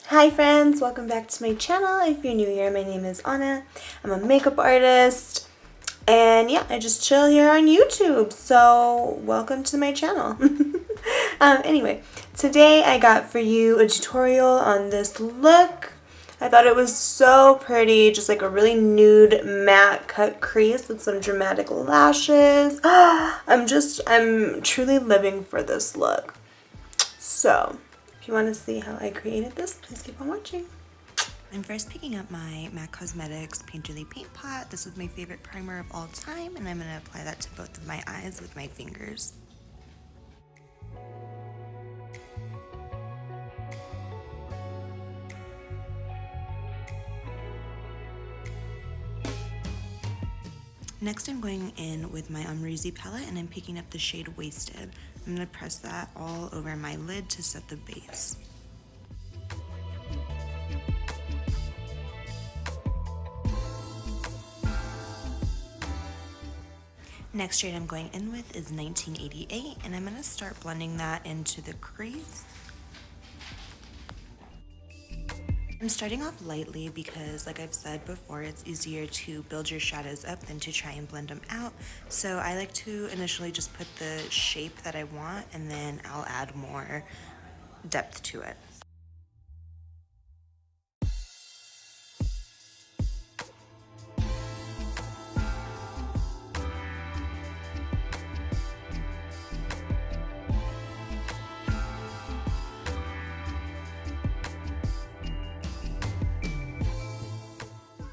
Hi friends, welcome back to my channel. If you're new here, my name is Anna. I'm a makeup artist and yeah, I just chill here on YouTube. So welcome to my channel. Anyway, today I got for you a tutorial on this look. I thought it was so pretty, just like a really nude matte cut crease with some dramatic lashes. I'm truly living for this look. So if you want to see how I created this, please keep on watching. I'm first picking up my MAC Cosmetics Painterly Paint Pot. This is my favorite primer of all time, and I'm going to apply that to both of my eyes with my fingers. Next, I'm going in with my AMREZY palette, and I'm picking up the shade Wasted. I'm going to press that all over my lid to set the base. Next shade I'm going in with is 1988, and I'm going to start blending that into the crease. I'm starting off lightly because, like I've said before, it's easier to build your shadows up than to try and blend them out. So I like to initially just put the shape that I want, and then I'll add more depth to it.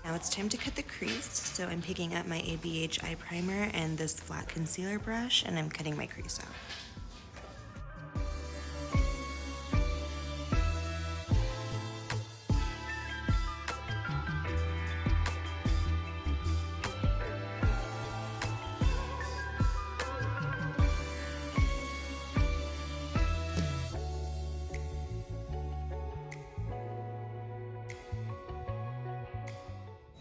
Now it's time to cut the crease, so I'm picking up my ABH eye primer and this flat concealer brush, and I'm cutting my crease out.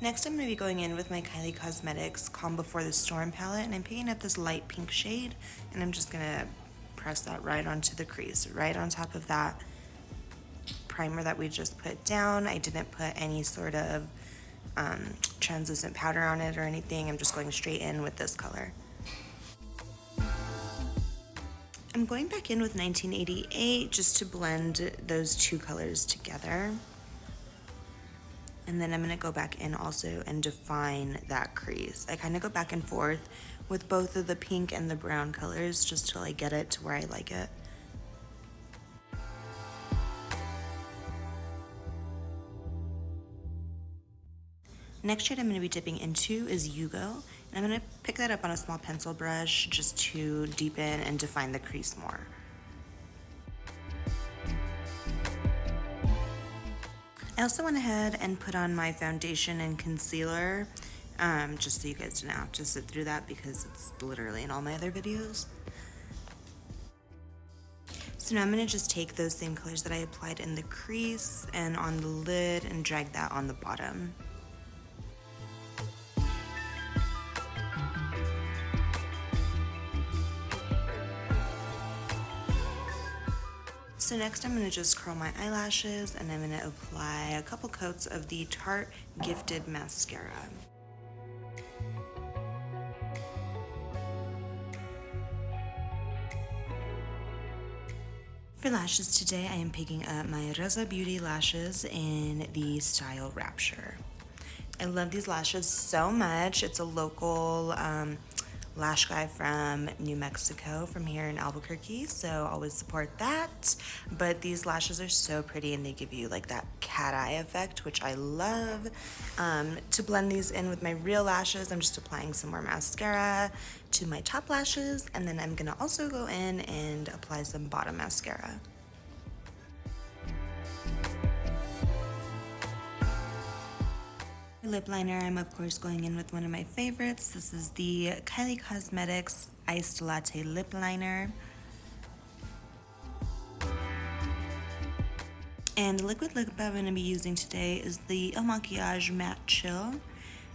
Next, I'm going to be going in with my Kylie Cosmetics Calm Before the Storm palette, and I'm picking up this light pink shade, and I'm just going to press that right onto the crease, right on top of that primer that we just put down. I didn't put any sort of translucent powder on it or anything. I'm just going straight in with this color. I'm going back in with 1988 just to blend those two colors together. And then I'm going to go back in also and define that crease. I kind of go back and forth with both of the pink and the brown colors just till I get it to where I like it. Next shade I'm going to be dipping into is Yugo, and I'm going to pick that up on a small pencil brush just to deepen and define the crease more. I also went ahead and put on my foundation and concealer, just so you guys didn't have to sit through that because it's literally in all my other videos. So now I'm going to just take those same colors that I applied in the crease and on the lid and drag that on the bottom. So next I'm going to just curl my eyelashes, and I'm going to apply a couple coats of the Tarte Gifted Mascara. For lashes today, I am picking up my Reza Beauty lashes in the style Rapture. I love these lashes so much. It's a local lash guy from New Mexico, from here in Albuquerque, so always support that. But these lashes are so pretty, and they give you like that cat eye effect, which I love. To blend these in with my real lashes, I'm just applying some more mascara to my top lashes, and then I'm gonna also go in and apply some bottom mascara. Lip liner, I'm of course going in with one of my favorites. This is the Kylie Cosmetics Iced Latte Lip Liner. And the liquid lip I'm going to be using today is the El Maquillage Matte Chill.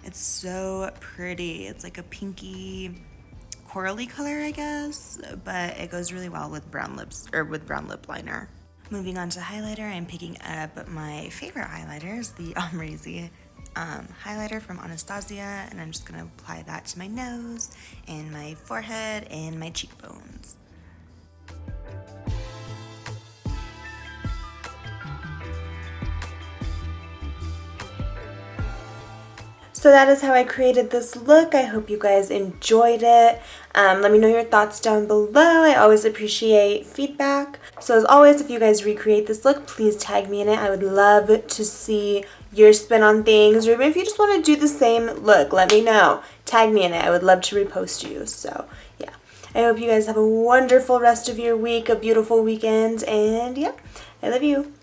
It's so pretty. It's like a pinky corally color, I guess, but it goes really well with brown lips, or with brown lip liner. Moving on to highlighter, I'm picking up my favorite highlighters, the AMREZY highlighter from Anastasia, and I'm just going to apply that to my nose and my forehead and my cheekbones. So that is how I created this look. I hope you guys enjoyed it. Let me know your thoughts down below. I always appreciate feedback. So as always, if you guys recreate this look, please tag me in it. I would love to see your spin on things, or even if you just want to do the same look, let me know. Tag me in it. I would love to repost you. So yeah, I hope you guys have a wonderful rest of your week, a beautiful weekend, and yeah, I love you.